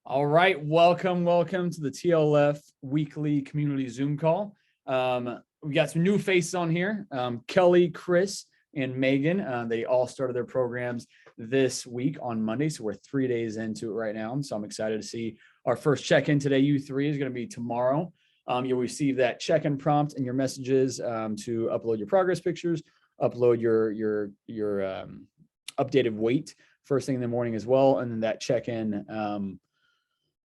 All right, welcome to the TLF weekly community Zoom call. We got some new faces on here, Kelly, Chris, and Megan. They all started their programs this week on Monday, so we're 3 days into it right now. So I'm excited to see our first check-in today. U3 is going to be tomorrow. You'll receive that check-in prompt in your messages to upload your progress pictures, upload your updated weight first thing in the morning as well, and then that check-in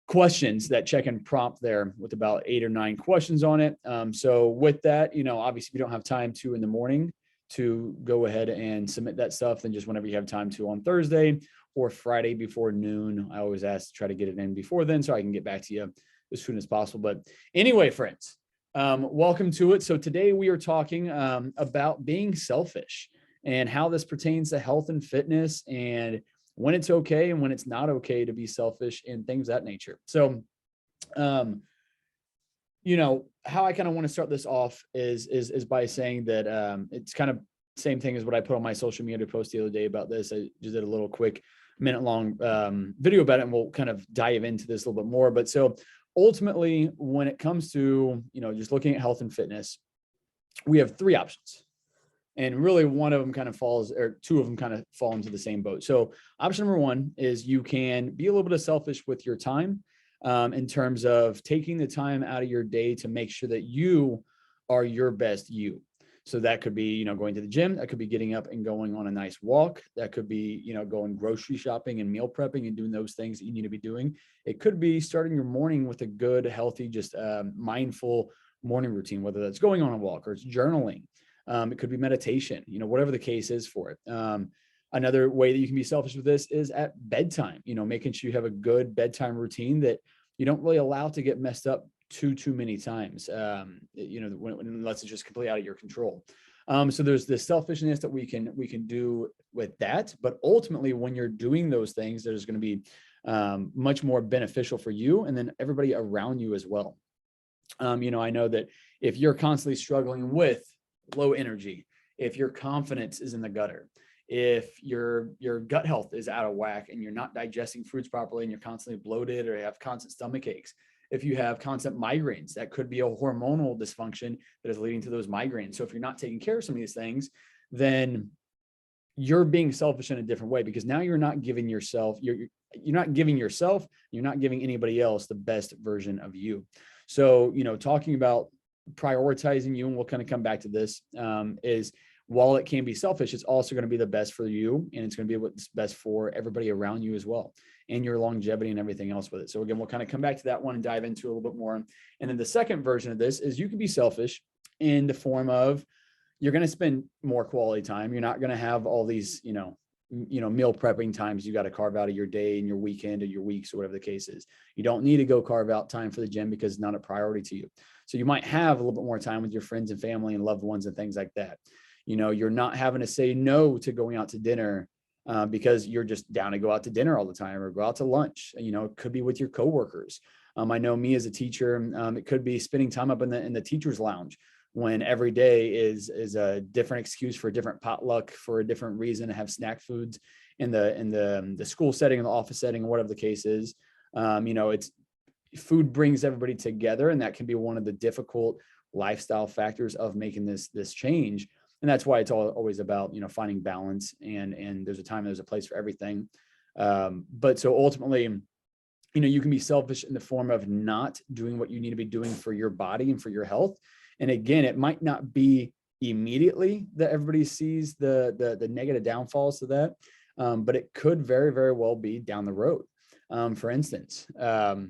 questions, that check-in prompt there with about 8 or 9 questions on it. So with that, obviously if you don't have time to in the morning to go ahead and submit that stuff, then just whenever you have time to on Thursday or Friday before noon. I always ask to try to get it in before then so I can get back to you as soon as possible. But anyway, friends, welcome to it. So today we are talking about being selfish and how this pertains to health and fitness, and when it's okay and when it's not okay to be selfish and things of that nature. So, how I kind of want to start this off is by saying that it's kind of same thing as what I put on my social media post the other day about this. I just did a little quick minute-long video about it, and we'll kind of dive into this a little bit more. But so ultimately, when it comes to, just looking at health and fitness, we have 3 options. And really one of them kind of falls, or 2 of them kind of fall into the same boat. So option number 1 is you can be a little bit of selfish with your time in terms of taking the time out of your day to make sure that you are your best you. So that could be, going to the gym. That could be getting up and going on a nice walk. That could be, going grocery shopping and meal prepping and doing those things that you need to be doing. It could be starting your morning with a good, healthy, just mindful morning routine, whether that's going on a walk or it's journaling. It could be meditation, whatever the case is for it. Another way that you can be selfish with this is at bedtime, making sure you have a good bedtime routine that you don't really allow to get messed up too many times, unless it's just completely out of your control. So there's this selfishness that we can do with that. But ultimately, when you're doing those things, there's going to be much more beneficial for you and then everybody around you as well. I know that if you're constantly struggling with low energy, if your confidence is in the gutter, if your gut health is out of whack and you're not digesting foods properly and you're constantly bloated or you have constant stomach aches, if you have constant migraines, that could be a hormonal dysfunction that is leading to those migraines. So if you're not taking care of some of these things, then you're being selfish in a different way, because now you're not giving yourself, you're not giving yourself, you're not giving anybody else the best version of you. So, talking about prioritizing you, and we'll kind of come back to this, is while it can be selfish, it's also going to be the best for you, and it's going to be what's best for everybody around you as well, and your longevity and everything else with it. So again, we'll kind of come back to that one and dive into it a little bit more. And then the second version of this is you can be selfish in the form of you're going to spend more quality time. You're not going to have all these, meal prepping times you got to carve out of your day and your weekend or your weeks or whatever the case is. You don't need to go carve out time for the gym because it's not a priority to you. So you might have a little bit more time with your friends and family and loved ones and things like that. You're not having to say no to going out to dinner because you're just down to go out to dinner all the time or go out to lunch. It could be with your coworkers. I know me as a teacher, it could be spending time up in the teacher's lounge, when every day is a different excuse for a different potluck for a different reason to have snack foods in the school setting, in the office setting, or whatever the case is. It's food brings everybody together, and that can be one of the difficult lifestyle factors of making this change. And that's why it's always about, finding balance, and there's a time, there's a place for everything. But so ultimately, you can be selfish in the form of not doing what you need to be doing for your body and for your health. And again, it might not be immediately that everybody sees the negative downfalls to that, but it could very, very well be down the road. For instance, my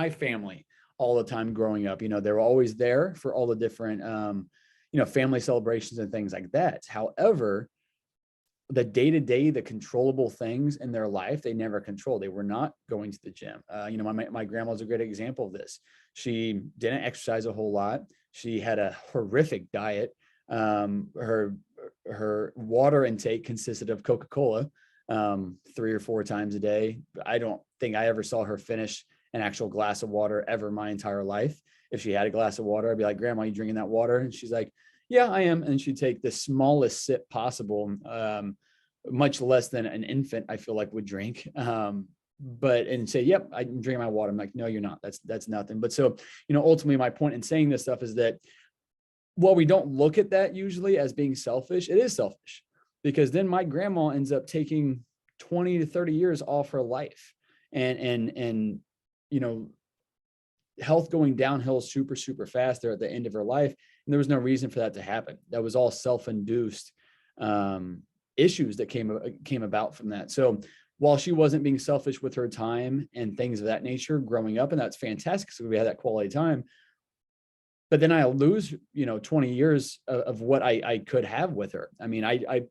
family all the time growing up, they were always there for all the different, family celebrations and things like that. However, the day-to-day, the controllable things in their life, they never control. They were not going to the gym. My grandma's a great example of this. She didn't exercise a whole lot. She had a horrific diet. Her water intake consisted of Coca-Cola 3 or 4 times a day. I don't think I ever saw her finish an actual glass of water ever my entire life. If she had a glass of water, I'd be like, "Grandma, you drinking that water?" And she's like, "Yeah, I am." And she'd take the smallest sip possible. much less than an infant, I feel like, would drink. But and say, yep, I'm drinking my water. I'm like, no, you're not. That's nothing. But so, ultimately my point in saying this stuff is that while we don't look at that usually as being selfish, it is selfish, because then my grandma ends up taking 20 to 30 years off her life, and health going downhill super, super fast there at the end of her life. And there was no reason for that to happen. That was all self-induced issues that came about from that. So while she wasn't being selfish with her time and things of that nature growing up, and that's fantastic, so we had that quality time, but then I lose, 20 years of what I could have with her. I mean,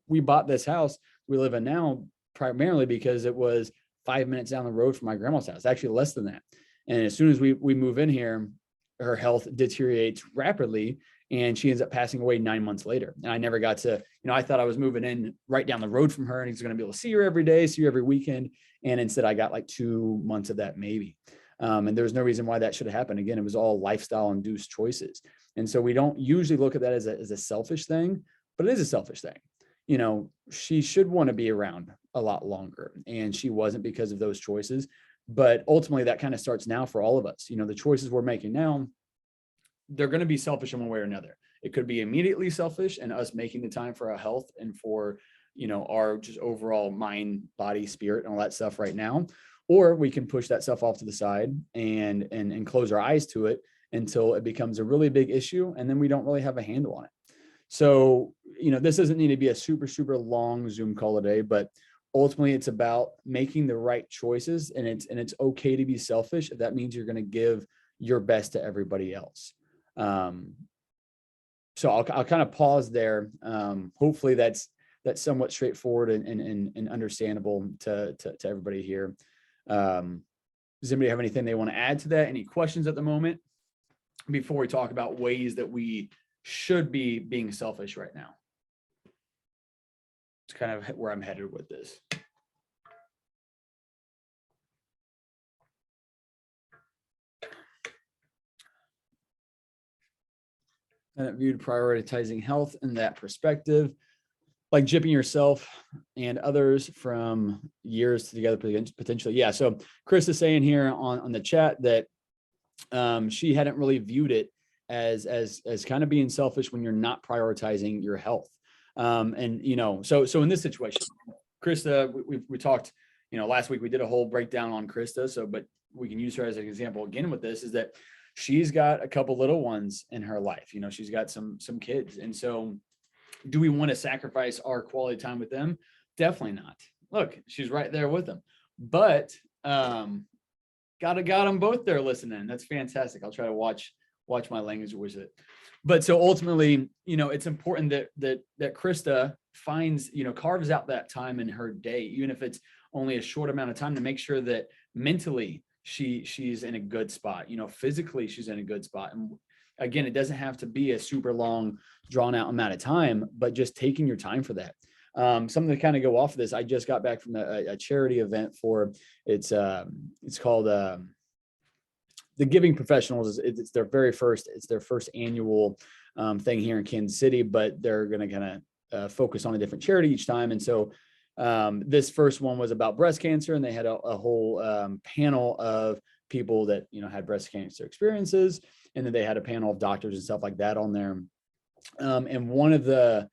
we bought this house we live in now primarily because it was 5 minutes down the road from my grandma's house, actually less than that. And as soon as we move in here, her health deteriorates rapidly, and she ends up passing away 9 months later. And I never got to, I thought I was moving in right down the road from her and he's going to be able to see her every day, see her every weekend. And instead I got like 2 months of that maybe. And there's no reason why that should have happened. Again, it was all lifestyle induced choices. And so we don't usually look at that as a selfish thing, but it is a selfish thing. She should want to be around a lot longer, and she wasn't because of those choices. But ultimately that kind of starts now for all of us. The choices we're making now, they're going to be selfish in one way or another. It could be immediately selfish and us making the time for our health and for, our just overall mind, body, spirit, and all that stuff right now. Or we can push that stuff off to the side and close our eyes to it until it becomes a really big issue. And then we don't really have a handle on it. So, this doesn't need to be a super, super long Zoom call today, but ultimately it's about making the right choices. And it's okay to be selfish if that means you're going to give your best to everybody else. So I'll kind of pause there. Hopefully that's somewhat straightforward and understandable to everybody here. Does anybody have anything they want to add to that? Any questions at the moment before we talk about ways that we should be being selfish right now? It's kind of where I'm headed with this. And it viewed prioritizing health in that perspective, like jipping yourself and others from years together potentially. Yeah. So Chris is saying here on the chat that she hadn't really viewed it as kind of being selfish when you're not prioritizing your health. And so in this situation, Krista, we talked, last week we did a whole breakdown on Krista. So, but we can use her as an example again with this, is that she's got a couple little ones in her life. She's got some kids. And so do we want to sacrifice our quality time with them? Definitely not. Look, she's right there with them, but got them both there listening. That's fantastic. I'll try to watch my language with it. But so ultimately, it's important that Krista finds, carves out that time in her day, even if it's only a short amount of time, to make sure that mentally she's in a good spot, physically she's in a good spot. And again, it doesn't have to be a super long, drawn out amount of time, but just taking your time for that. Something to kind of go off of this. I just got back from a charity event for it's called the Giving Professionals. It's their first annual thing here in Kansas City, but they're going to kind of focus on a different charity each time. And so this first one was about breast cancer, and they had a whole panel of people that had breast cancer experiences, and then they had a panel of doctors and stuff like that on there. And one of the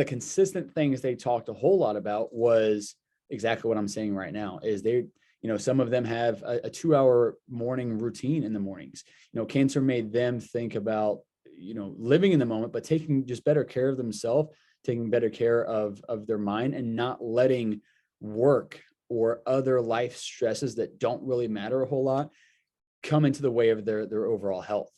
consistent things they talked a whole lot about was exactly what I'm saying right now, is they, some of them have a 2-hour morning routine in the mornings. Cancer made them think about, living in the moment, but taking just better care of themselves, taking better care of their mind, and not letting work or other life stresses that don't really matter a whole lot come into the way of their overall health.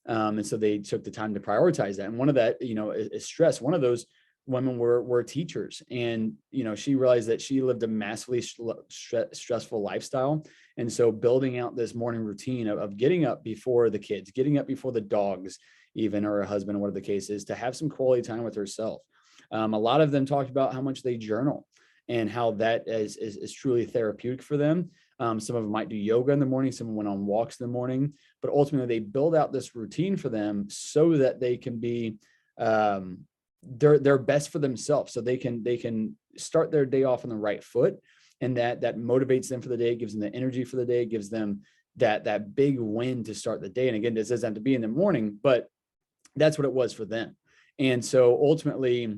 And so they took the time to prioritize that. And one of that, is stress. One of those women were teachers, and, she realized that she lived a massively stressful lifestyle. And so building out this morning routine of getting up before the kids, getting up before the dogs, even, or her husband, or whatever the case is, to have some quality time with herself. A lot of them talked about how much they journal and how that is truly therapeutic for them. Some of them might do yoga in the morning. Some went on walks in the morning, but ultimately they build out this routine for them so that they can be their best for themselves. So they can start their day off on the right foot. And that motivates them for the day, gives them the energy for the day, gives them that big win to start the day. And again, this doesn't have to be in the morning, but that's what it was for them. And so ultimately,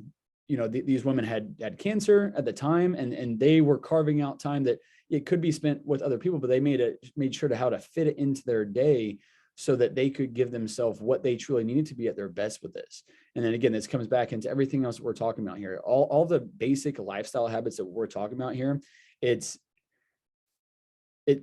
these women had cancer at the time, and they were carving out time that it could be spent with other people, but they made sure to how to fit it into their day so that they could give themselves what they truly needed to be at their best with this. And then again, this comes back into everything else that we're talking about here. All the basic lifestyle habits that we're talking about here, it's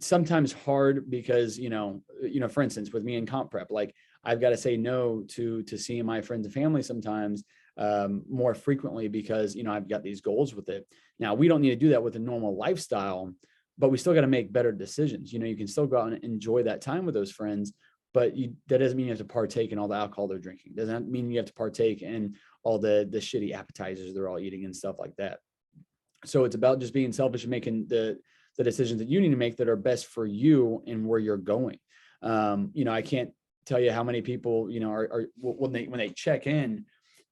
sometimes hard because, for instance, with me in comp prep, like I've got to say no to seeing my friends and family sometimes more frequently because, I've got these goals with it. Now, we don't need to do that with a normal lifestyle, but we still got to make better decisions. You can still go out and enjoy that time with those friends, but that doesn't mean you have to partake in all the alcohol they're drinking. Doesn't mean you have to partake in all the shitty appetizers they're all eating and stuff like that. So it's about just being selfish and making the decisions that you need to make that are best for you and where you're going. I can't tell you how many people, are when they check in,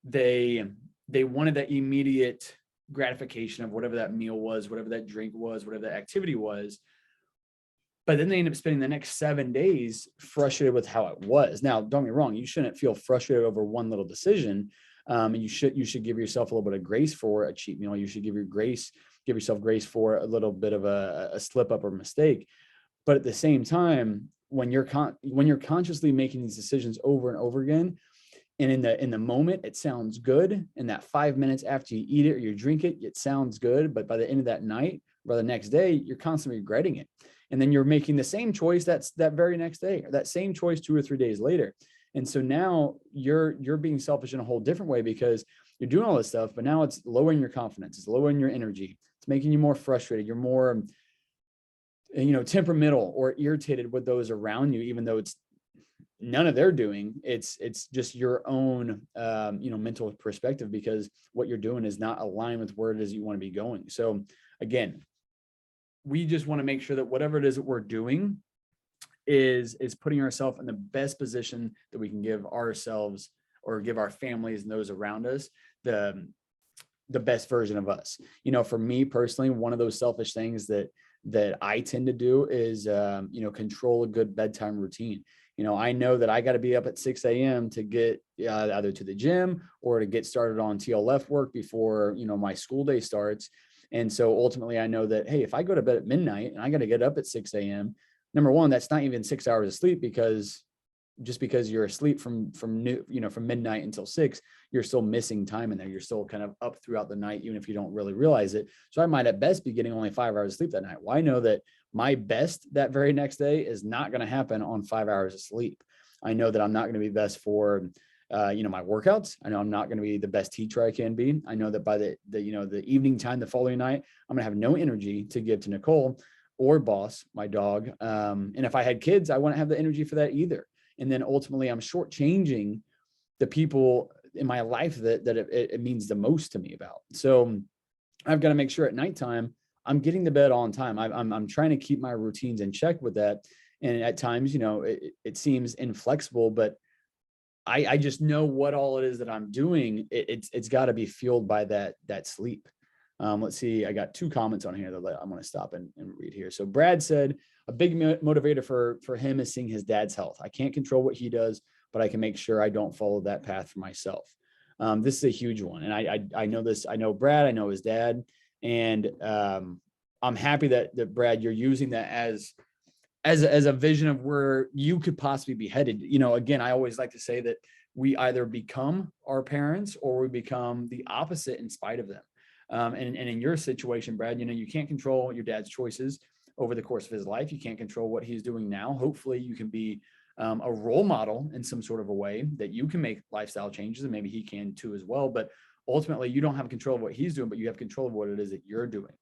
they wanted that immediate gratification of whatever that meal was, whatever that drink was, whatever that activity was. But then they end up spending the next 7 days frustrated with how it was. Now, don't get me wrong, you shouldn't feel frustrated over one little decision. And you should give yourself a little bit of grace for a cheat meal. You should give yourself grace for a little bit of a slip up or mistake. But at the same time, when you're consciously making these decisions over and over again, and in the moment it sounds good, and that 5 minutes after you eat it or you drink it, it sounds good, but by the end of that night or the next day, you're constantly regretting it. And then you're making the same choice that very next day, or that same choice 2 or 3 days later. And so now you're being selfish in a whole different way because you're doing all this stuff, but now it's lowering your confidence. It's lowering your energy. It's making you more frustrated. You're more, temperamental or irritated with those around you, even though it's none of their doing. It's just your own, mental perspective, because what you're doing is not aligned with where it is you want to be going. So again, we just want to make sure that whatever it is that we're doing is putting ourselves in the best position that we can give ourselves or give our families and those around us the best version of us. For me personally, one of those selfish things that I tend to do is, control a good bedtime routine. I know that I got to be up at 6 a.m. to get either to the gym or to get started on TLF work before, my school day starts. And so ultimately I know that, hey, if I go to bed at midnight and I got to get up at 6 a.m., number one, that's not even 6 hours of sleep, because just because you're asleep from midnight until 6, you're still missing time in there. You're still kind of up throughout the night, even if you don't really realize it. So I might at best be getting only 5 hours of sleep that night. Well, I know that my best that very next day is not going to happen on 5 hours of sleep. I know that I'm not going to be best for, my workouts. I know I'm not going to be the best teacher I can be. I know that by the evening time, the following night, I'm going to have no energy to give to Nicole or Boss, my dog. And if I had kids, I wouldn't have the energy for that either. And then ultimately I'm shortchanging the people in my life that it means the most to me about. So I've got to make sure at nighttime I'm getting to bed on time. I'm trying to keep my routines in check with that. And at times, it seems inflexible, but I just know what all it is that I'm doing. It's got to be fueled by that sleep. Let's see. I got 2 comments on here that I'm going to stop and read here. So Brad said a big motivator for him is seeing his dad's health. I can't control what he does, but I can make sure I don't follow that path for myself. This is a huge one. And I know this. I know Brad. I know his dad. And I'm happy that Brad, you're using that as a vision of where you could possibly be headed. Again, I always like to say that we either become our parents or we become the opposite in spite of them. And in your situation, Brad, you can't control your dad's choices over the course of his life. You can't control what he's doing now. Hopefully you can be a role model in some sort of a way that you can make lifestyle changes, and maybe he can too as well. But ultimately you don't have control of what he's doing, but you have control of what it is that you're doing.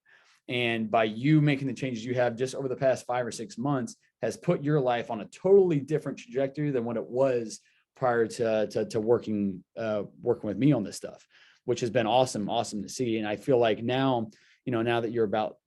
And by you making the changes you have just over the past 5 or 6 months has put your life on a totally different trajectory than what it was prior to working with me on this stuff, which has been awesome to see. And I feel like now, now that you're about,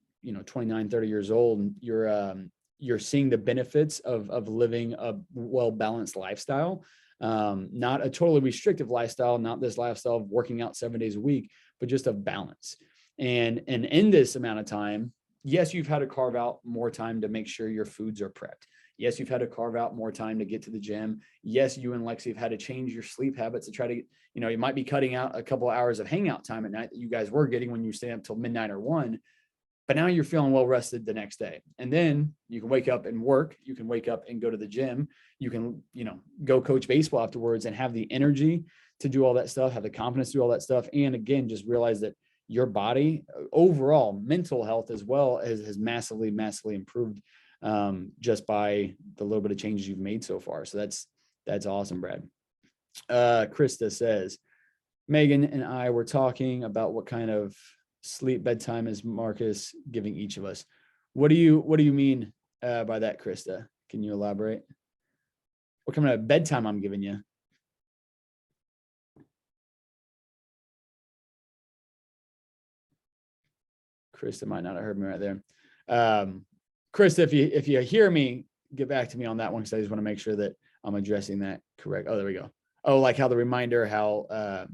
29, 30 years old, you're seeing the benefits of living a well-balanced lifestyle, not a totally restrictive lifestyle, not this lifestyle of working out 7 days a week, but just of balance. And in this amount of time, yes, you've had to carve out more time to make sure your foods are prepped. Yes, you've had to carve out more time to get to the gym. Yes, you and Lexi have had to change your sleep habits to try to, you might be cutting out a couple of hours of hangout time at night that you guys were getting when you stay up till midnight or 1. But now you're feeling well rested the next day. And then you can wake up and work. You can wake up and go to the gym. You can, go coach baseball afterwards and have the energy to do all that stuff, have the confidence to do all that stuff. And again, just realize that your body, overall mental health as well, has massively, massively improved just by the little bit of changes you've made so far. So that's awesome, Brad. Krista says, Megan and I were talking about what kind of sleep bedtime is Marcus giving each of us. What do you mean by that, Krista? Can you elaborate? What kind of bedtime I'm giving you? Krista might not have heard me right there. Krista, if you hear me, get back to me on that one, because I just want to make sure that I'm addressing that correct. Oh, there we go. Oh, like how the reminder, how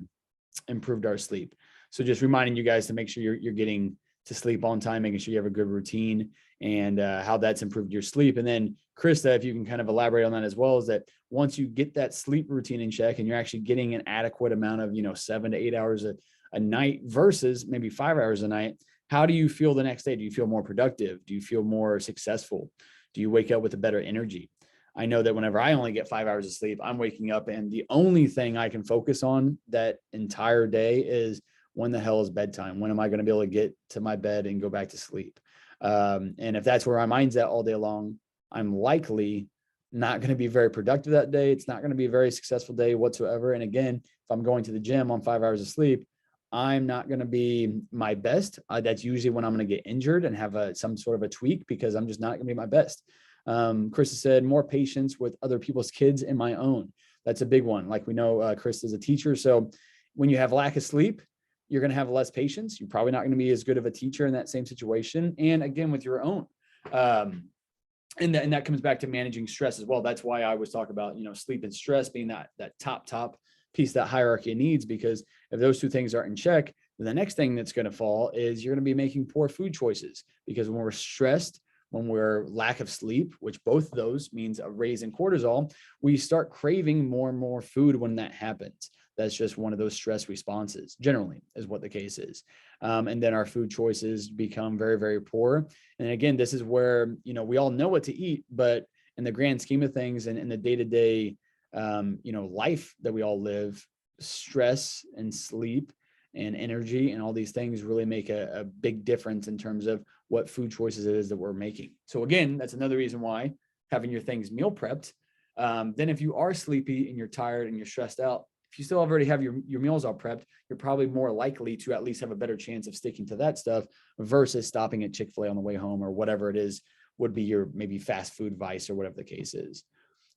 improved our sleep. So just reminding you guys to make sure you're getting to sleep on time, making sure you have a good routine, and how that's improved your sleep. And then Krista, if you can kind of elaborate on that as well, is that once you get that sleep routine in check and you're actually getting an adequate amount of, 7 to 8 hours a night versus maybe 5 hours a night, how do you feel the next day? Do you feel more productive? Do you feel more successful? Do you wake up with a better energy? I know that whenever I only get 5 hours of sleep, I'm waking up and the only thing I can focus on that entire day is, when the hell is bedtime? When am I going to be able to get to my bed and go back to sleep? And if that's where my mind's at all day long, I'm likely not going to be very productive that day. It's not going to be a very successful day whatsoever. And again, if I'm going to the gym on 5 hours of sleep, I'm not going to be my best. That's usually when I'm going to get injured and have some sort of a tweak, because I'm just not going to be my best. Krista said, more patience with other people's kids and my own. That's a big one. Like we know, Krista is a teacher. So when you have lack of sleep, you're going to have less patience. You're probably not going to be as good of a teacher in that same situation. And again, with your own. And that comes back to managing stress as well. That's why I always talk about, sleep and stress being that top piece, that hierarchy of needs, because if those two things aren't in check, then the next thing that's going to fall is you're going to be making poor food choices. Because when we're stressed, when we're lack of sleep, which both of those means a raise in cortisol, we start craving more and more food when that happens. That's just one of those stress responses, generally, is what the case is. And then our food choices become very, very poor. And again, this is where, we all know what to eat, but in the grand scheme of things and in the day-to-day, life that we all live, stress and sleep and energy and all these things really make a big difference in terms of what food choices it is that we're making. So again, that's another reason why having your things meal prepped. Then if you are sleepy and you're tired and you're stressed out, if you still already have your meals all prepped, you're probably more likely to at least have a better chance of sticking to that stuff versus stopping at Chick-fil-A on the way home or whatever it is would be your maybe fast food vice or whatever the case is.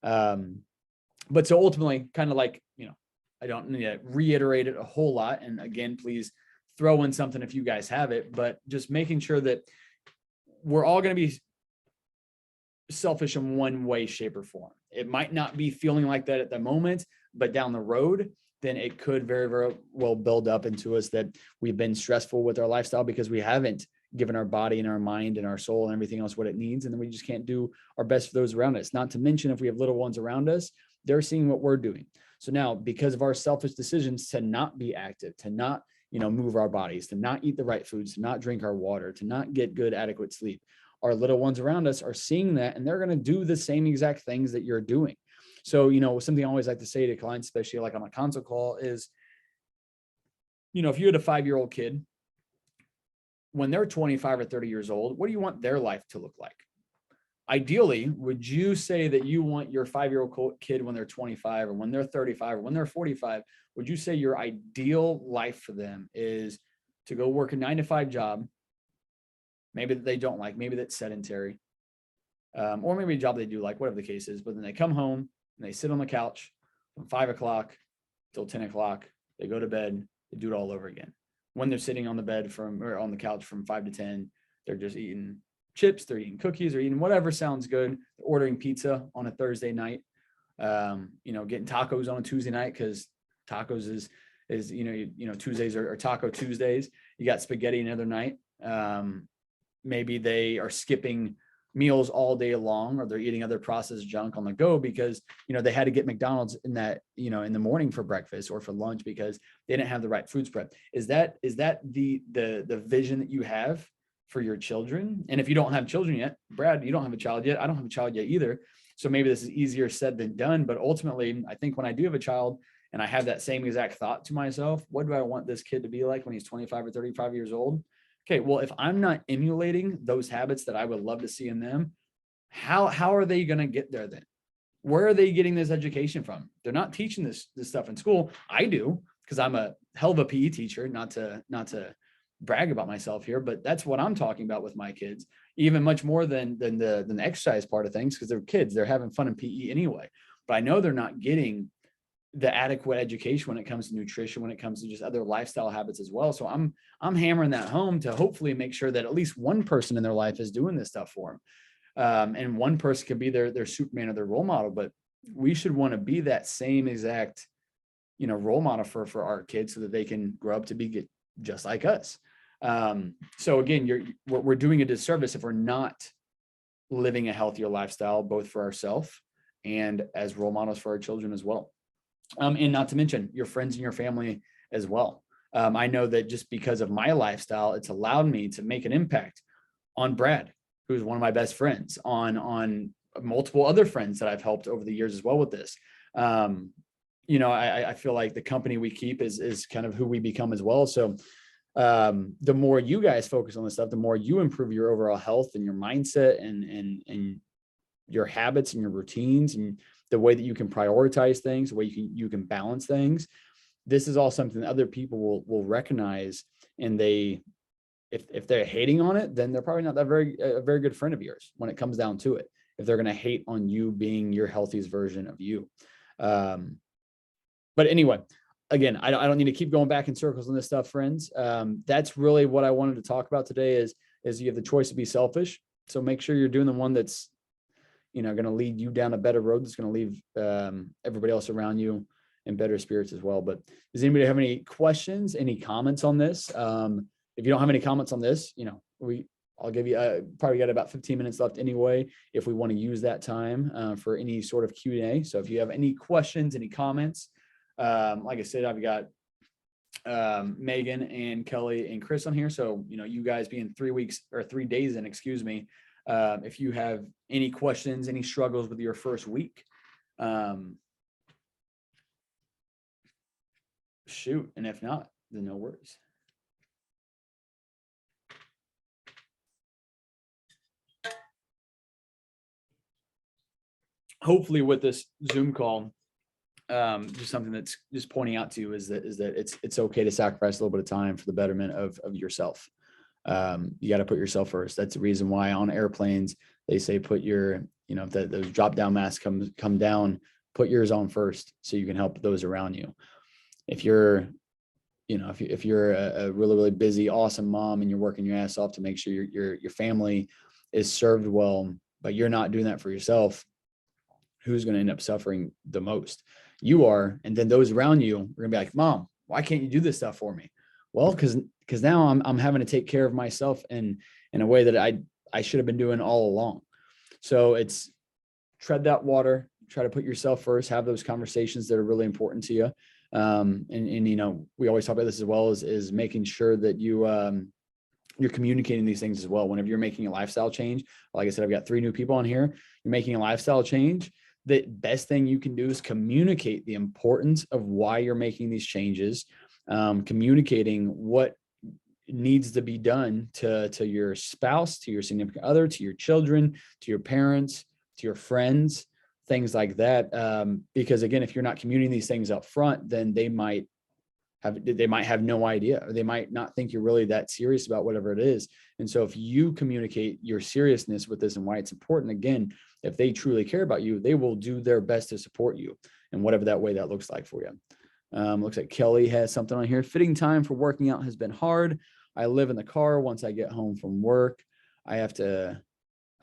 But so ultimately, kind of like, I don't need to reiterate it a whole lot. And again, please throw in something if you guys have it, but just making sure that we're all going to be selfish in one way, shape, or form. It might not be feeling like that at the moment, but down the road, then it could very, very well build up into us that we've been stressful with our lifestyle because we haven't given our body and our mind and our soul and everything else what it needs. And then we just can't do our best for those around us. Not to mention, if we have little ones around us, they're seeing what we're doing. So now, because of our selfish decisions to not be active, to not, move our bodies, to not eat the right foods, to not drink our water, to not get good, adequate sleep, our little ones around us are seeing that, and they're going to do the same exact things that you're doing. So, something I always like to say to clients, especially like on a consult call, is, if you had a 5-year-old kid, when they're 25 or 30 years old, what do you want their life to look like? Ideally, would you say that you want your 5-year-old kid when they're 25 or when they're 35 or when they're 45, would you say your ideal life for them is to go work a 9-to-5 job, maybe that they don't like, maybe that's sedentary, or maybe a job they do like, whatever the case is, but then they come home and they sit on the couch from 5 o'clock till 10 o'clock, they go to bed, they do it all over again. When they're sitting on the bed or on the couch from 5 to 10, they're just eating chips, they're eating cookies, they're eating whatever sounds good, they're ordering pizza on a Thursday night, getting tacos on a Tuesday night because tacos is Tuesdays are Taco Tuesdays, you got spaghetti another night. Maybe they are skipping meals all day long, or they're eating other processed junk on the go because, they had to get McDonald's in the morning for breakfast or for lunch because they didn't have the right food spread. Is that the vision that you have for your children? And if you don't have children yet, Brad, you don't have a child yet. I don't have a child yet either. So maybe this is easier said than done. But ultimately, I think when I do have a child and I have that same exact thought to myself, what do I want this kid to be like when he's 25 or 35 years old? Okay, well, if I'm not emulating those habits that I would love to see in them, how are they going to get there then? Where are they getting this education from? They're not teaching this stuff in school. I do, because I'm a hell of a PE teacher, not to brag about myself here, but that's what I'm talking about with my kids, even much more than the exercise part of things, because they're kids, they're having fun in PE anyway. But I know they're not getting the adequate education when it comes to nutrition, when it comes to just other lifestyle habits as well. So I'm hammering that home to hopefully make sure that at least one person in their life is doing this stuff for them. And one person could be their Superman or their role model, but we should want to be that same exact, role model for our kids so that they can grow up to be just like us. So again, we're doing a disservice if we're not living a healthier lifestyle, both for ourselves and as role models for our children as well. And not to mention your friends and your family as well. I know that just because of my lifestyle, it's allowed me to make an impact on Brad, who's one of my best friends, on multiple other friends that I've helped over the years as well with this. I feel like the company we keep is kind of who we become as well. So the more you guys focus on this stuff, the more you improve your overall health and your mindset and your habits and your routines and the way that you can prioritize things, the way you can balance things. This is all something that other people will recognize, and if they're hating on it, then they're probably not a very good friend of yours when it comes down to it. If they're going to hate on you being your healthiest version of you. But anyway, again, I don't need to keep going back in circles on this stuff, friends. That's really what I wanted to talk about today is you have the choice to be selfish. So make sure you're doing the one that's, going to lead you down a better road. That's going to leave everybody else around you in better spirits as well. But does anybody have any questions, any comments on this? If you don't have any comments on this, I'll give you, probably got about 15 minutes left anyway, if we want to use that time for any sort of Q&A. So if you have any questions, any comments, like I said, I've got Megan and Kelly and Chris on here. So, you guys being 3 days in, if you have any questions, any struggles with your first week, shoot. And if not, then no worries. Hopefully with this Zoom call, just something that's just pointing out to you is that it's okay to sacrifice a little bit of time for the betterment of yourself. You got to put yourself first. That's the reason why on airplanes, they say, put your, those drop down masks come down, put yours on first so you can help those around you. If you're, if you're a really, really busy, awesome mom and you're working your ass off to make sure your family is served well, but you're not doing that for yourself, who's going to end up suffering the most? You are. And then those around you are going to be like, Mom, why can't you do this stuff for me? Well, because now I'm having to take care of myself in a way that I should have been doing all along. So it's tread that water, try to put yourself first, have those conversations that are really important to you. And we always talk about this as well is making sure that you're communicating these things as well. Whenever you're making a lifestyle change, like I said, I've got 3 new people on here. You're making a lifestyle change. The best thing you can do is communicate the importance of why you're making these changes, communicating what needs to be done to your spouse, to your significant other, to your children, to your parents, to your friends, things like that. Because again, if you're not communicating these things up front, then they might have no idea, or they might not think you're really that serious about whatever it is. And so if you communicate your seriousness with this and why it's important, again, if they truly care about you, they will do their best to support you in whatever that way that looks like for you. Looks like Kelly has something on here. Fitting time for working out has been hard. I live in the car. Once I get home from work, I've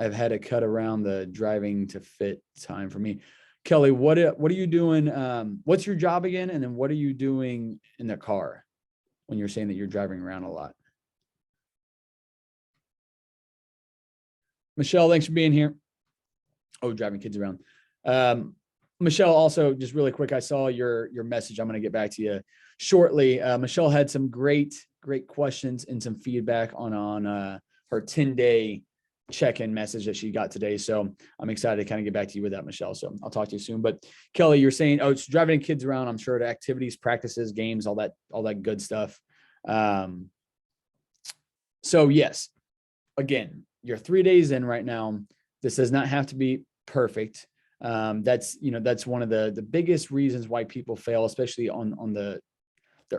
had to cut around the driving to fit time for me. Kelly, what are you doing? What's your job again? And then what are you doing in the car when you're saying that you're driving around a lot? Michelle, thanks for being here. Oh, driving kids around. Michelle, also just really quick, I saw your message. I'm going to get back to you shortly. Michelle had some great questions and some feedback on her 10-day check-in message that she got today. So I'm excited to kind of get back to you with that, Michelle. So I'll talk to you soon. But Kelly, you're saying, oh, it's driving kids around. I'm sure to activities, practices, games, all that good stuff. So yes, again, you're 3 days in right now. This does not have to be perfect. That's one of the biggest reasons why people fail, especially on the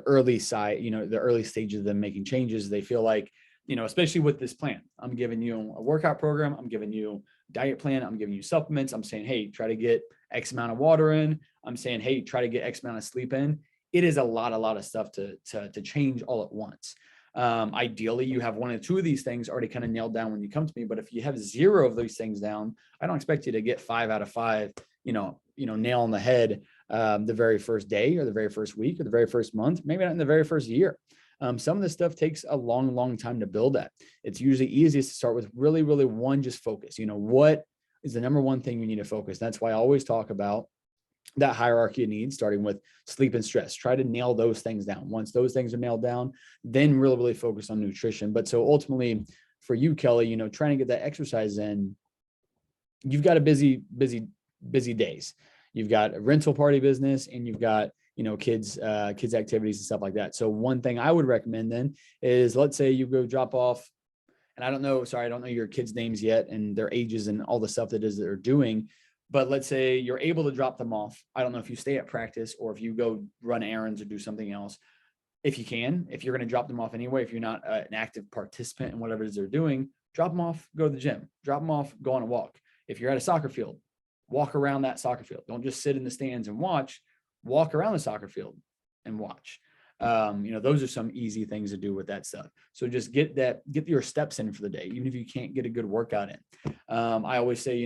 early side, the early stages of them making changes. They feel like, especially with this plan, I'm giving you a workout program, I'm giving you a diet plan, I'm giving you supplements. I'm saying, hey, try to get X amount of water in. I'm saying, hey, try to get X amount of sleep in. It is a lot of stuff to change all at once. Ideally, you have one or two of these things already kind of nailed down when you come to me. But if you have 0 of these things down, I don't expect you to get 5 out of 5, nail on the head the very first day or the very first week or the very first month, maybe not in the very first year. Some of this stuff takes a long time to build at. It's usually easiest to start with really one, just focus. What is the number one thing you need to focus? That's why I always talk about that hierarchy of needs, starting with sleep and stress. Try to nail those things down. Once those things are nailed down, then really focus on nutrition. But so ultimately for you, Kelly, trying to get that exercise in, you've got a busy days. You've got a rental party business and you've got, kids activities and stuff like that. So one thing I would recommend then is, let's say you go drop off, and I don't know your kids' names yet and their ages and all the stuff that is they're doing. But let's say you're able to drop them off. I don't know if you stay at practice or if you go run errands or do something else. If you can, if you're going to drop them off anyway, if you're not an active participant in whatever it is they're doing, drop them off, go to the gym, drop them off, go on a walk. If you're at a soccer field, walk around that soccer field. Don't just sit in the stands and watch, walk around the soccer field and watch. Those are some easy things to do with that stuff. So just get your steps in for the day, even if you can't get a good workout in. I always say,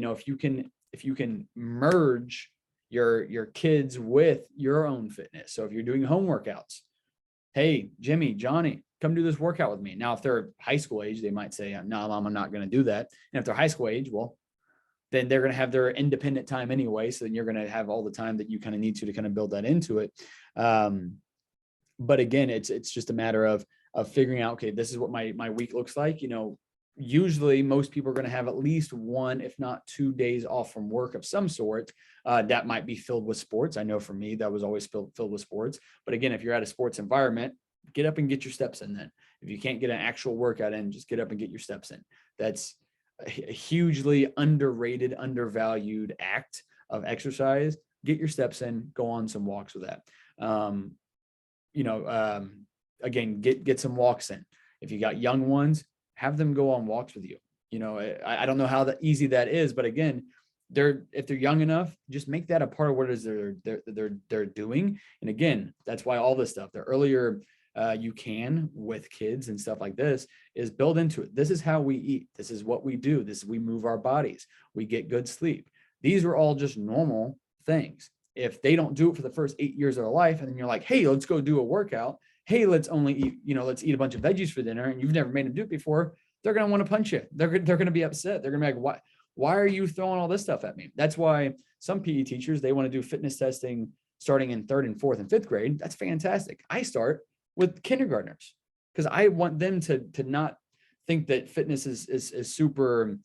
if you can merge your kids with your own fitness. So if you're doing home workouts, hey, Jimmy, Johnny, come do this workout with me. Now, if they're high school age, they might say, no, Mom, I'm not going to do that. And if they're high school age, well, then they're going to have their independent time anyway. So then you're going to have all the time that you kind of need to kind of build that into it. But again, it's just a matter of figuring out, okay, this is what my week looks like. Usually most people are going to have at least 1, if not 2 days off from work of some sort. That might be filled with sports. I know for me, that was always filled with sports. But again, if you're at a sports environment, get up and get your steps in then. If you can't get an actual workout in, just get up and get your steps in. That's a hugely underrated, undervalued act of exercise. Get your steps in, go on some walks with that. Again, get some walks in. If you got young ones, have them go on walks with you. I don't know how easy that is, but again, if they're young enough, just make that a part of what it is they're doing. And again, that's why all this stuff, the earlier you can with kids and stuff like this, is build into it. This is how we eat. This is what we do. We move our bodies. We get good sleep. These are all just normal things. If they don't do it for the first 8 years of their life, and then you're like, hey, let's go do a workout. Hey, let's only eat, let's eat a bunch of veggies for dinner, and you've never made them do it before, they're going to want to punch you. They're going to be upset. They're going to be like, why are you throwing all this stuff at me? That's why some PE teachers, they want to do fitness testing starting in 3rd and 4th and 5th grade. That's fantastic. I start with kindergartners because I want them to not think that fitness is super,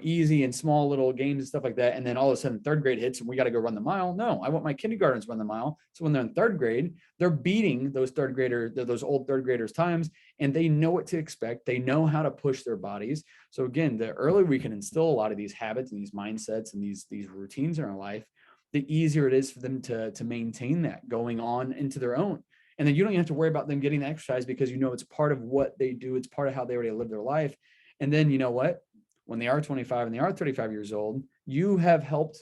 easy and small little games and stuff like that. And then all of a sudden 3rd grade hits and we got to go run the mile. No, I want my kindergartners to run the mile. So when they're in 3rd grade, they're beating those those old 3rd graders times, and they know what to expect. They know how to push their bodies. So again, the earlier we can instill a lot of these habits and these mindsets and these routines in our life, the easier it is for them to maintain that going on into their own. And then you don't even have to worry about them getting the exercise because it's part of what they do. It's part of how they already live their life. And then you know what? When they are 25 and they are 35 years old, you have helped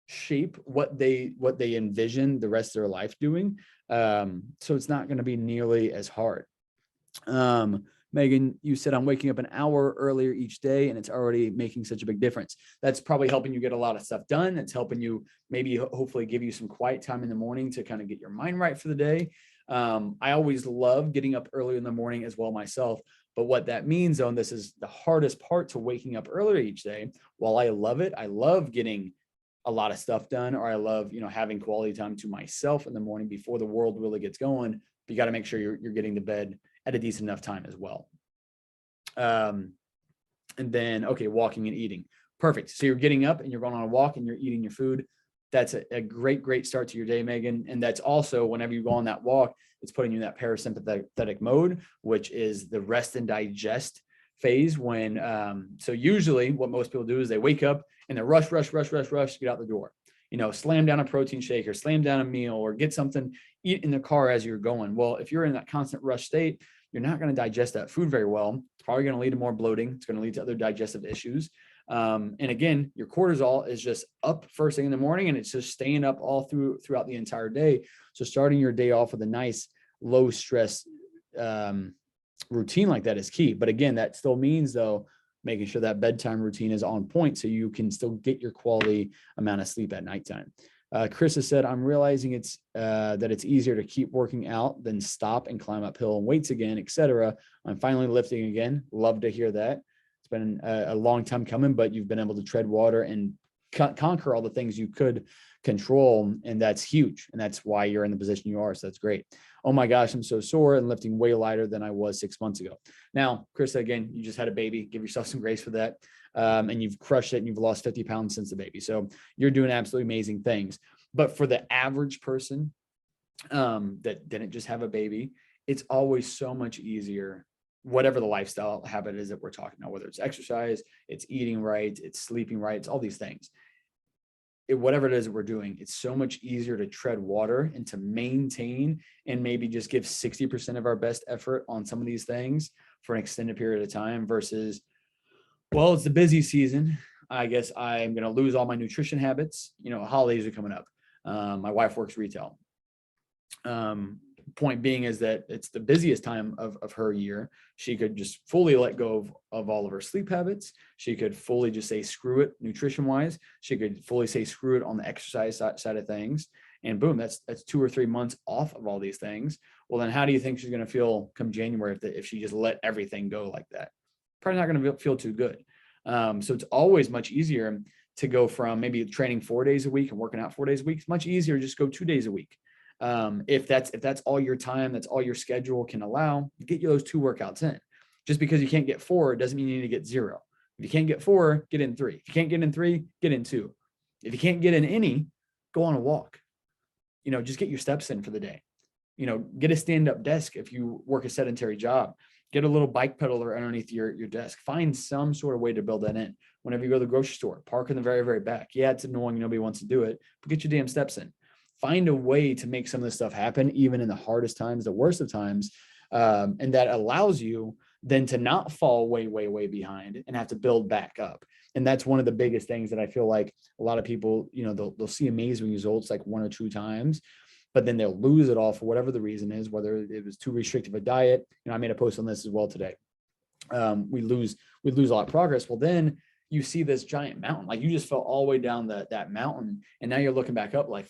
shape what they envision the rest of their life doing. So it's not going to be nearly as hard. Megan, you said I'm waking up an hour earlier each day and it's already making such a big difference. That's probably helping you get a lot of stuff done. It's helping you maybe hopefully give you some quiet time in the morning to kind of get your mind right for the day. I always love getting up early in the morning as well myself. But what that means, though, and this is the hardest part to waking up earlier each day, while I love it, I love getting a lot of stuff done, or I love, having quality time to myself in the morning before the world really gets going. But you got to make sure you're getting to bed at a decent enough time as well. And then, okay, walking and eating. Perfect. So you're getting up and you're going on a walk and you're eating your food. That's a great start to your day, Megan. And that's also, whenever you go on that walk, it's putting you in that parasympathetic mode, which is the rest and digest phase. So usually what most people do is they wake up and they rush, get out the door, slam down a protein shake or slam down a meal or get something, eat in the car as you're going. Well, if you're in that constant rush state, you're not going to digest that food very well. It's probably going to lead to more bloating. It's going to lead to other digestive issues. And again, your cortisol is just up first thing in the morning, and it's just staying up all throughout the entire day. So starting your day off with a nice low stress routine like that is key. But again, that still means, though, making sure that bedtime routine is on point so you can still get your quality amount of sleep at nighttime. Chris has said, I'm realizing that it's easier to keep working out than stop and climb uphill and weights again, etc. I'm finally lifting again. Love to hear that. It's been a long time coming, but you've been able to tread water and conquer all the things you could control. And that's huge. And that's why you're in the position you are. So that's great. Oh my gosh, I'm so sore and lifting way lighter than I was 6 months ago. Now, Chris, again, you just had a baby. Give yourself some grace for that. And you've crushed it and you've lost 50 pounds since the baby. So you're doing absolutely amazing things. But for the average person that didn't just have a baby, it's always so much easier, whatever the lifestyle habit is that we're talking about, whether it's exercise, it's eating right, it's sleeping right, it's all these things. Whatever it is that we're doing, it's so much easier to tread water and to maintain and maybe just give 60% of our best effort on some of these things for an extended period of time versus, well, it's the busy season. I guess I'm going to lose all my nutrition habits. Holidays are coming up. My wife works retail. Point being is that it's the busiest time of her year. She could just fully let go of all of her sleep habits. She could fully just say, screw it, nutrition wise. She could fully say, screw it on the exercise side of things. And boom, that's 2 or 3 months off of all these things. Well, then how do you think she's going to feel come January if she just let everything go like that? Probably not going to feel too good. So it's always much easier to go from maybe training 4 days a week and working out 4 days a week. It's much easier to just go 2 days a week. If that's all your time, that's all your schedule can allow, get you those 2 workouts in. Just because you can't get 4 doesn't mean you need to get 0. If you can't get 4, get in 3. If you can't get in 3, get in 2. If you can't get in any, go on a walk. Just get your steps in for the day. Get a stand-up desk if you work a sedentary job. Get a little bike pedaler underneath your desk. Find some sort of way to build that in. Whenever you go to the grocery store, park in the very, very back. Yeah, it's annoying. Nobody wants to do it, but get your damn steps in. Find a way to make some of this stuff happen, even in the hardest times, the worst of times. And that allows you then to not fall way, way, way behind and have to build back up. And that's one of the biggest things that I feel like a lot of people, they'll see amazing results like 1 or 2 times, but then they'll lose it all for whatever the reason is, whether it was too restrictive a diet. I made a post on this as well today. We lose a lot of progress. Well, then you see this giant mountain, like you just fell all the way down that mountain. And now you're looking back up like,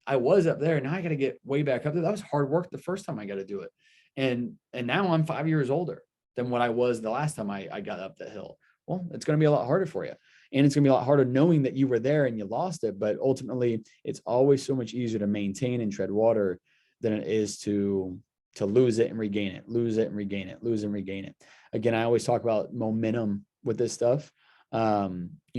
I was up there. Now I got to get way back up there. That was hard work the first time I got to do it. And now I'm 5 years older than what I was the last time I got up the hill. Well, it's going to be a lot harder for you. And it's going to be a lot harder knowing that you were there and you lost it. But ultimately, it's always so much easier to maintain and tread water than it is to lose it and regain it, lose it and regain it, lose and regain it. Again, I always talk about momentum with this stuff.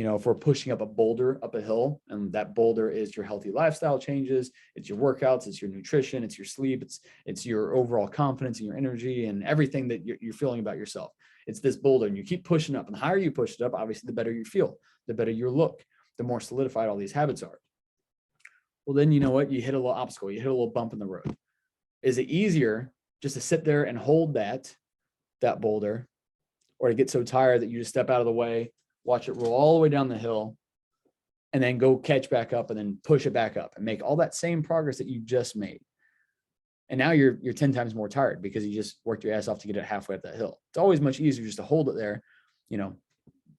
If we're pushing up a boulder up a hill, and that boulder is your healthy lifestyle changes, it's your workouts, it's your nutrition, it's your sleep, it's your overall confidence and your energy and everything that you're feeling about yourself. It's this boulder, and you keep pushing up, and the higher you push it up, obviously the better you feel, the better you look, the more solidified all these habits are. Well, then you know what? You hit a little obstacle, you hit a little bump in the road. Is it easier just to sit there and hold that boulder, or to get so tired that you just step out of the way, watch it roll all the way down the hill, and then go catch back up and then push it back up and make all that same progress that you just made? And now you're 10 times more tired because you just worked your ass off to get it halfway up that hill. It's always much easier just to hold it there,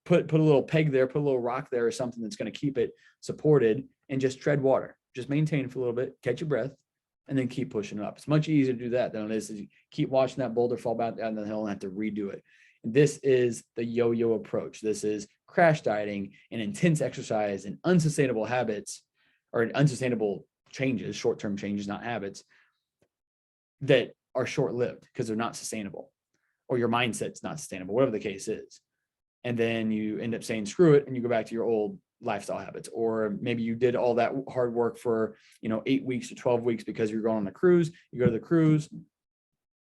put a little peg there, put a little rock there or something that's going to keep it supported, and just tread water. Just maintain for a little bit, catch your breath, and then keep pushing it up. It's much easier to do that than it is to keep watching that boulder fall back down the hill and have to redo it. And this is the yo-yo approach. This is crash dieting and intense exercise and unsustainable habits, or unsustainable changes, short-term changes, not habits, that are short-lived because they're not sustainable, or your mindset's not sustainable, whatever the case is. And then you end up saying, screw it, and you go back to your old lifestyle habits. Or maybe you did all that hard work for, 8 weeks to 12 weeks because you're going on a cruise. You go to the cruise,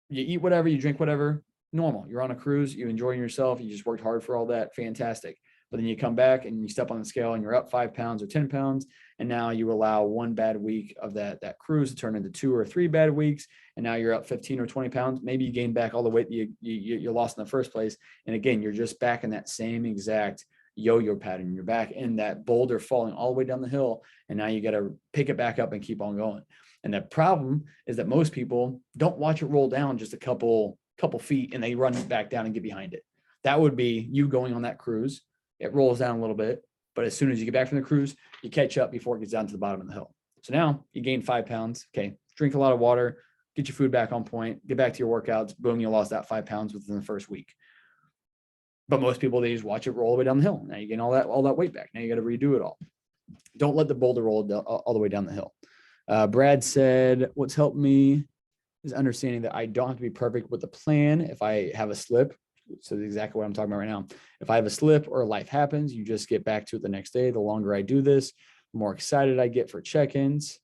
you eat whatever, you drink whatever, normal. You're on a cruise, you enjoying yourself, you just worked hard for all that, fantastic. But then you come back and you step on the scale and you're up 5 pounds or 10 pounds. And now you allow one bad week of that cruise to turn into 2 or 3 bad weeks. And now you're up 15 or 20 pounds. Maybe you gain back all the weight that you lost in the first place. And again, you're just back in that same exact yo-yo pattern. You're back in that boulder falling all the way down the hill. And now you got to pick it back up and keep on going. And the problem is that most people don't watch it roll down just a couple feet and they run back down and get behind it. That would be you going on that cruise. It rolls down a little bit, but as soon as you get back from the cruise, you catch up before it gets down to the bottom of the hill. So now you gain 5 pounds. Okay. Drink a lot of water, get your food back on point, get back to your workouts. Boom. You lost that 5 pounds within the first week. But most people, they just watch it roll all the way down the hill. Now you gain all that weight back. Now you got to redo it all. Don't let the boulder roll all the way down the hill. Brad said, what's helped me is understanding that I don't have to be perfect with the plan. If I have a slip, so that's exactly what I'm talking about right now. If I have a slip or life happens, you just get back to it the next day. The longer I do this, the more excited I get for check-ins,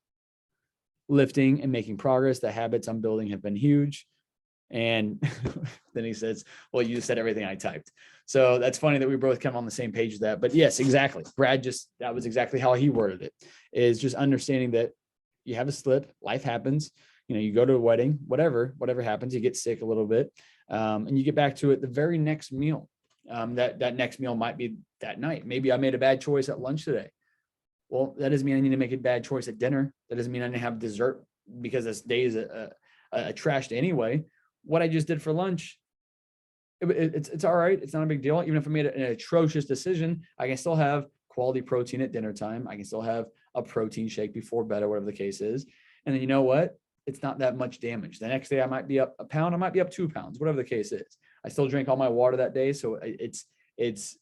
lifting and making progress. The habits I'm building have been huge. And then he says, well, you just said everything I typed. So that's funny that we both come on the same page with that. But yes, exactly. Brad that was exactly how he worded it, is just understanding that you have a slip, life happens, you go to a wedding, whatever happens, you get sick a little bit, and you get back to it the very next meal. That next meal might be that night. Maybe I made a bad choice at lunch today. Well, that doesn't mean I need to make a bad choice at dinner. That doesn't mean I need to have dessert because this day is a trashed anyway. What I just did for lunch, it's all right. It's not a big deal. Even if I made an atrocious decision, I can still have quality protein at dinner time. I can still have a protein shake before bed or whatever the case is. And then you know what? It's not that much damage. The next day I might be up a pound. I might be up 2 pounds, whatever the case is. I still drank all my water that day. So it's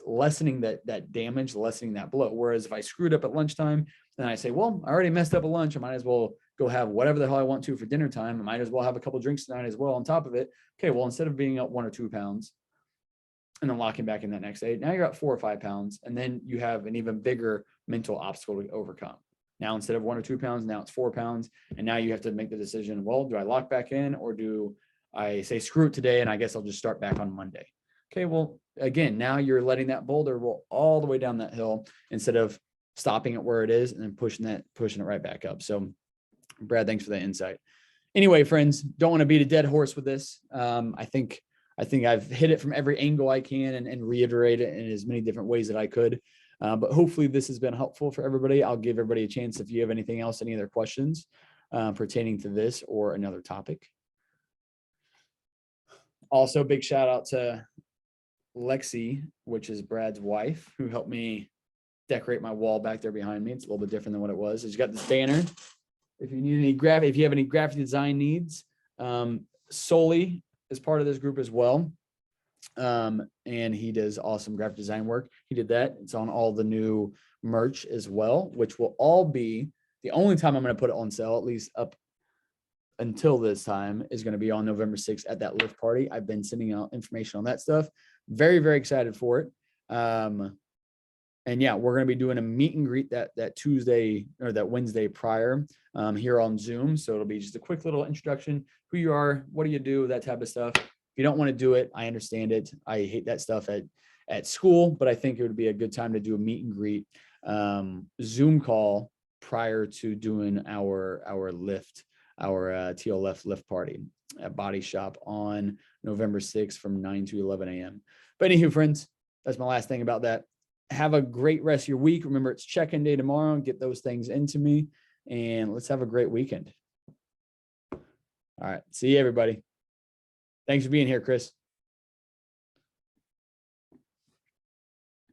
lessening that damage, lessening that bloat. Whereas if I screwed up at lunchtime, then I say, well, I already messed up at lunch. I might as well go have whatever the hell I want to for dinner time. I might as well have a couple drinks tonight as well on top of it. Okay, well, instead of being up 1 or 2 pounds and then locking back in that next day, now you're up 4 or 5 pounds. And then you have an even bigger mental obstacle to overcome. Now, instead of 1 or 2 pounds, now it's 4 pounds. And now you have to make the decision, well, do I lock back in or do I say, screw it today, and I guess I'll just start back on Monday? Okay, well, again, now you're letting that boulder roll all the way down that hill instead of stopping it where it is and then pushing it right back up. So Brad, thanks for that insight. Anyway, friends, don't want to beat a dead horse with this. I think I've hit it from every angle I can and reiterate it in as many different ways that I could. But hopefully this has been helpful for everybody. I'll give everybody a chance if you have anything else, any other questions pertaining to this or another topic. Also, big shout out to Lexi, which is Brad's wife, who helped me decorate my wall back there behind me. It's a little bit different than what it was. She's got this banner. If you need any if you have any graphic design needs, Solely is part of this group as well. And he does awesome graphic design work. He did that. It's on all the new merch as well, which will all be the only time I'm going to put it on sale, at least up until this time, is going to be on November 6th at that lift party. I've been sending out information on that stuff. Very, very excited for it. And yeah, we're going to be doing a meet and greet that Tuesday or that Wednesday prior here on Zoom. So it'll be just a quick little introduction, who you are, what do you do, that type of stuff. If you don't want to do it, I understand it. I hate that stuff at school, but I think it would be a good time to do a meet and greet Zoom call prior to doing our lift, our TLF lift party at Body Shop on November 6th from 9 to 11 a.m. But anywho, friends, that's my last thing about that. Have a great rest of your week. Remember, it's check-in day tomorrow. Get those things into me, and let's have a great weekend. All right. See you, everybody. Thanks for being here, Chris.